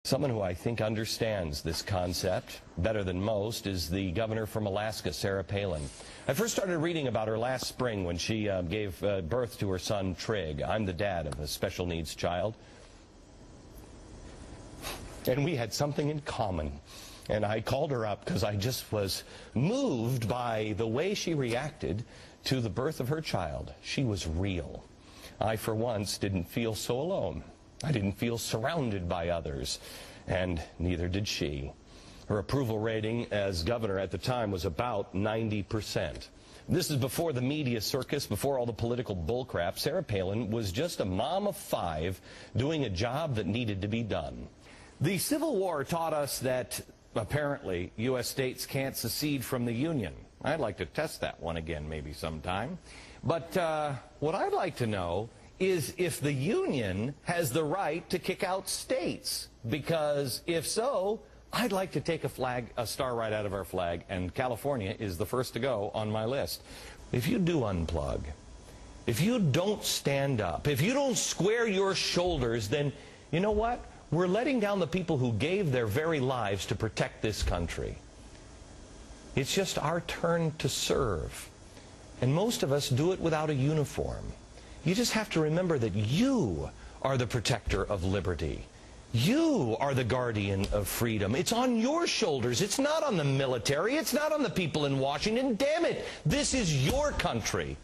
Someone who I think understands this concept better than most is the governor from Alaska, Sarah Palin. I first started reading about her last spring when she gave birth to her son, Trig. I'm the dad of a special needs child. And we had something in common. And I called her up because I just was moved by the way she reacted to the birth of her child. She was real. I, for once, didn't feel so alone. I didn't feel surrounded by others, and neither did she. Her approval rating as governor at the time was about 90%. This is before the media circus, before all the political bullcrap. Sarah Palin was just a mom of 5 doing a job that needed to be done. The Civil War taught us that, apparently, U.S. states can't secede from the Union. I'd like to test that one again maybe sometime. But what I'd like to know is if the Union has the right to kick out states. Because if so, I'd like to take a star right out of our flag, and California is the first to go on my list. If you do unplug, if you don't stand up, if you don't square your shoulders, then you know what? We're letting down the people who gave their very lives to protect this country. It's just our turn to serve. And most of us do it without a uniform. You just have to remember that you are the protector of liberty. You are the guardian of freedom. It's on your shoulders. It's not on the military. It's not on the people in Washington. Damn it, this is your country.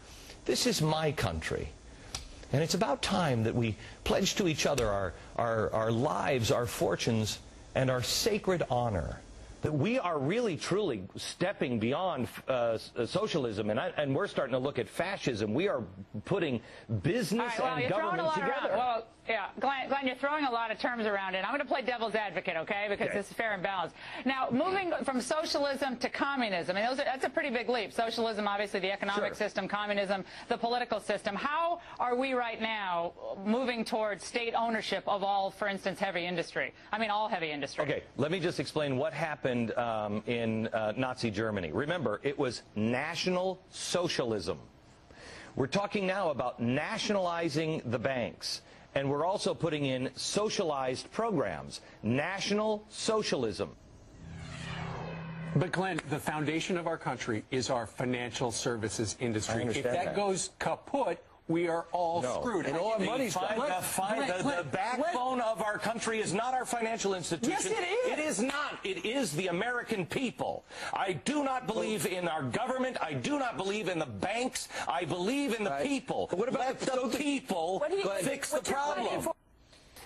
This is my country. And it's about time that we pledge to each other our lives, our fortunes, and our sacred honor. That we are really, truly stepping beyond socialism, and we're starting to look at fascism. We are putting business and government together. Well, yeah, Glenn, you're throwing a lot of terms around it. I'm going to play devil's advocate, okay, because this is fair and balanced. Now, moving from socialism to communism, I mean, that's a pretty big leap. Socialism, obviously, the economic system, communism, the political system. How are we right now moving towards state ownership of all, for instance, heavy industry? I mean, all heavy industry. Okay, let me just explain what happened in Nazi Germany. Remember, it was National Socialism. We're talking now about nationalizing the banks. And we're also putting in socialized programs. National Socialism. But Glenn, the foundation of our country is our financial services industry. If that goes kaput, we are all screwed. And all our money's the backbone of our country is not our financial institution. Yes, it is. It is not. It is the American people. I do not believe in our government. I do not believe in the banks. I believe in the people. What about the people fix the problem?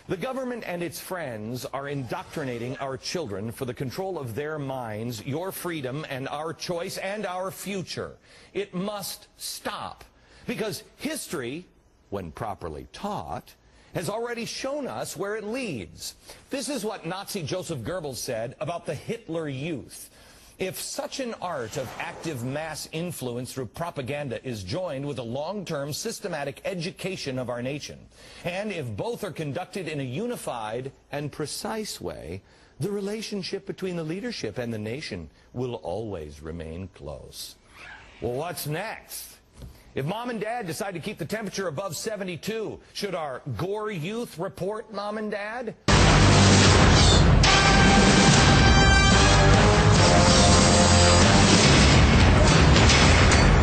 The government and its friends are indoctrinating our children for the control of their minds, your freedom, and our choice, and our future. It must stop. Because history, when properly taught, has already shown us where it leads. This is what Nazi Joseph Goebbels said about the Hitler Youth. If such an art of active mass influence through propaganda is joined with a long-term systematic education of our nation, and if both are conducted in a unified and precise way, the relationship between the leadership and the nation will always remain close. Well, what's next? If Mom and Dad decide to keep the temperature above 72, should our Gore youth report, Mom and Dad?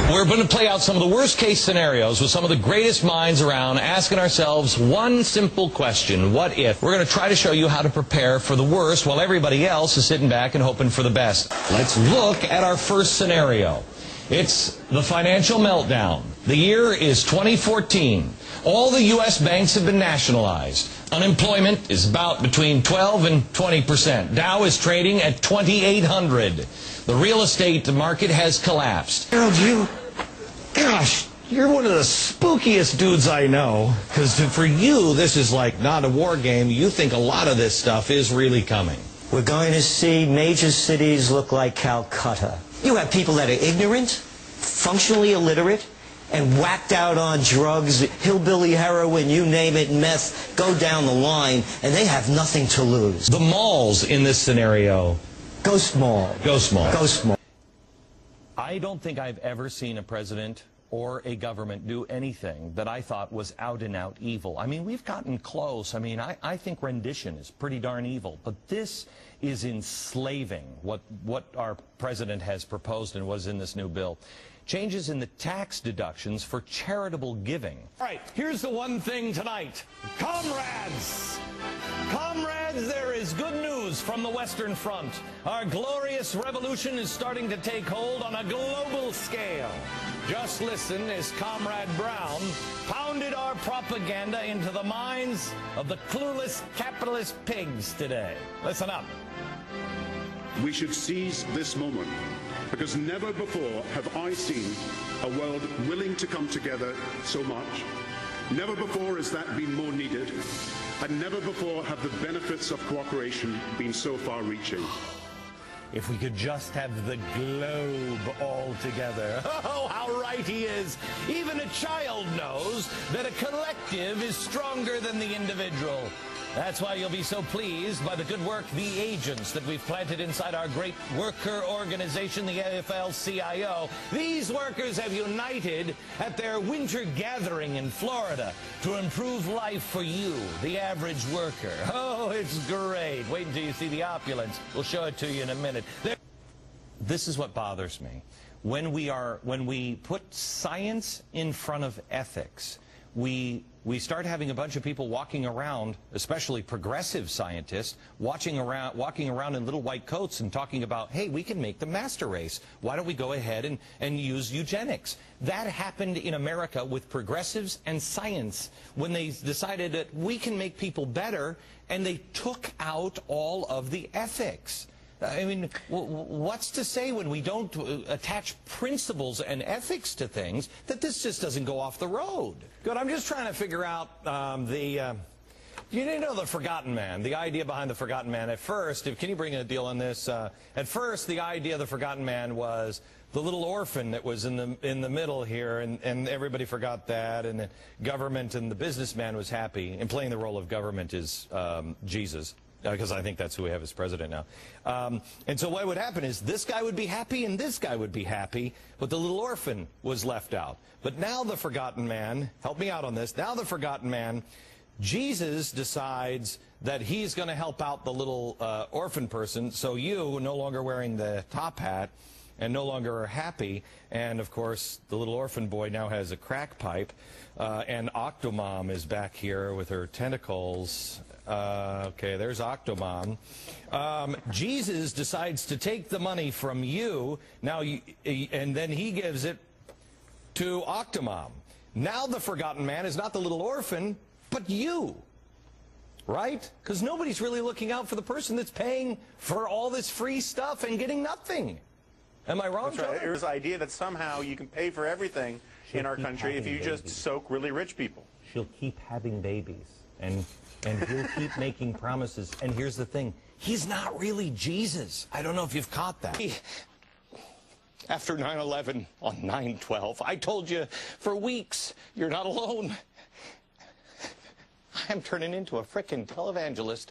We're going to play out some of the worst-case scenarios with some of the greatest minds around, asking ourselves one simple question: what if? We're going to try to show you how to prepare for the worst while everybody else is sitting back and hoping for the best. Let's look at our first scenario. It's the financial meltdown. The year is 2014. All the U.S. banks have been nationalized. Unemployment is about between 12 and 20%. Dow is trading at 2,800. The real estate market has collapsed. Harold, gosh, you're one of the spookiest dudes I know. Because for you, this is like not a war game. You think a lot of this stuff is really coming. We're going to see major cities look like Calcutta. You have people that are ignorant, functionally illiterate, and whacked out on drugs, hillbilly heroin, you name it, meth, go down the line, and they have nothing to lose. The malls in this scenario. Go small. Go small. Go small. I don't think I've ever seen a president or a government do anything that I thought was out and out evil. I mean, we've gotten close. I mean, I think rendition is pretty darn evil, but this is enslaving, what our president has proposed and was in this new bill. Changes in the tax deductions for charitable giving. All right, here's the one thing tonight. Comrades! Comrades, there is good news from the Western Front. Our glorious revolution is starting to take hold on a global scale. Just listen as Comrade Brown pounded our propaganda into the minds of the clueless capitalist pigs today. Listen up. We should seize this moment, because never before have I seen a world willing to come together so much. Never before has that been more needed, and never before have the benefits of cooperation been so far-reaching. If we could just have the globe all together. Oh, how right he is. Even a child knows that a collective is stronger than the individual. That's why you'll be so pleased by the good work, the agents that we've planted inside our great worker organization, the AFL-CIO. These workers have united at their winter gathering in Florida to improve life for you, the average worker. Oh, it's great. Wait until you see the opulence. We'll show it to you in a minute. This is what bothers me. When we put science in front of ethics, we start having a bunch of people walking around, especially progressive scientists, walking around in little white coats and talking about, hey, we can make the master race. Why don't we go ahead and use eugenics? That happened in America with progressives and science when they decided that we can make people better, and they took out all of the ethics. I mean, what's to say when we don't attach principles and ethics to things that this just doesn't go off the road? Good. I'm just trying to figure out you know, the Forgotten Man, the idea behind the Forgotten Man. At first, can you bring a deal on this? At first, the idea of the Forgotten Man was the little orphan that was in the middle here, and everybody forgot that, and the government and the businessman was happy. And playing the role of government is Jesus. Because I think that's who we have as president now. And so what would happen is this guy would be happy and this guy would be happy, but the little orphan was left out. But now the Forgotten Man, help me out on this, now the Forgotten Man, Jesus decides that he's going to help out the little orphan person, so you, no longer wearing the top hat and no longer are happy, and of course the little orphan boy now has a crack pipe, and Octomom is back here with her tentacles. Okay, there's Octomom. Jesus decides to take the money from you, and then he gives it to Octomom. Now the Forgotten Man is not the little orphan, but you, right? Because nobody's really looking out for the person that's paying for all this free stuff and getting nothing. Am I wrong? That's right. There's the idea that somehow you can pay for everything in our country if you just soak really rich people. She'll keep having babies, and he'll keep making promises. And here's the thing. He's not really Jesus. I don't know if you've caught that. After 9/11 on 9/12, I told you for weeks, you're not alone. I'm turning into a frickin' televangelist.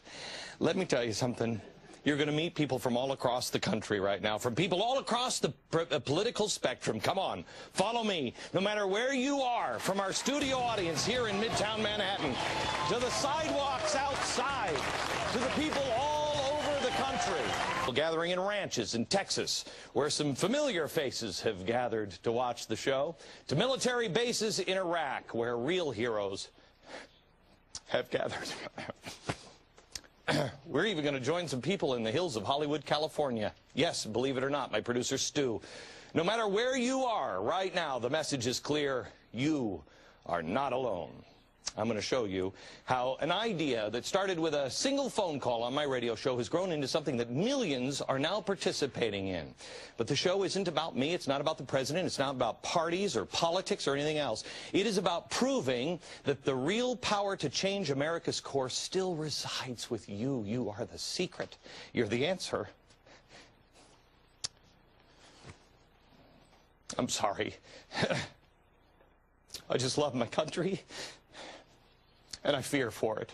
Let me tell you something. You're going to meet people from all across the country right now, from people all across the political spectrum. Come on, follow me. No matter where you are, from our studio audience here in Midtown Manhattan, to the sidewalks outside, to the people all over the country. Gathering in ranches in Texas, where some familiar faces have gathered to watch the show, to military bases in Iraq, where real heroes have gathered. We're even going to join some people in the hills of Hollywood, California. Yes, believe it or not, my producer Stu. No matter where you are right now, the message is clear. You are not alone. I'm going to show you how an idea that started with a single phone call on my radio show has grown into something that millions are now participating in. But the show isn't about me. It's not about the president. It's not about parties or politics or anything else. It is about proving that the real power to change America's course still resides with you. You are the secret. You're the answer. I'm sorry. I just love my country. And I fear for it.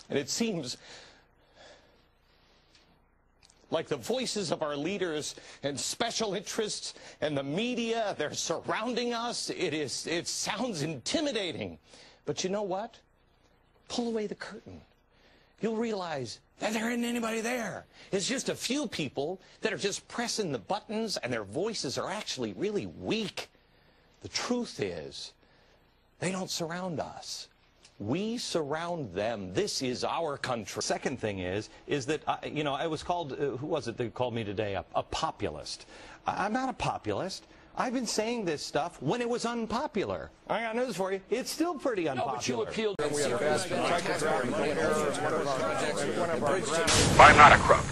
And it seems like the voices of our leaders and special interests and the media, they're surrounding us. It sounds intimidating. But you know what? Pull away the curtain. You'll realize that there isn't anybody there. It's just a few people that are just pressing the buttons, and their voices are actually really weak. The truth is, they don't surround us. We surround them. This is our country. Second thing is that, you know, I was called, who was it that called me today, a populist. I'm not a populist. I've been saying this stuff when it was unpopular. I got news for you. It's still pretty unpopular. No, but you appealed. I'm not a crook.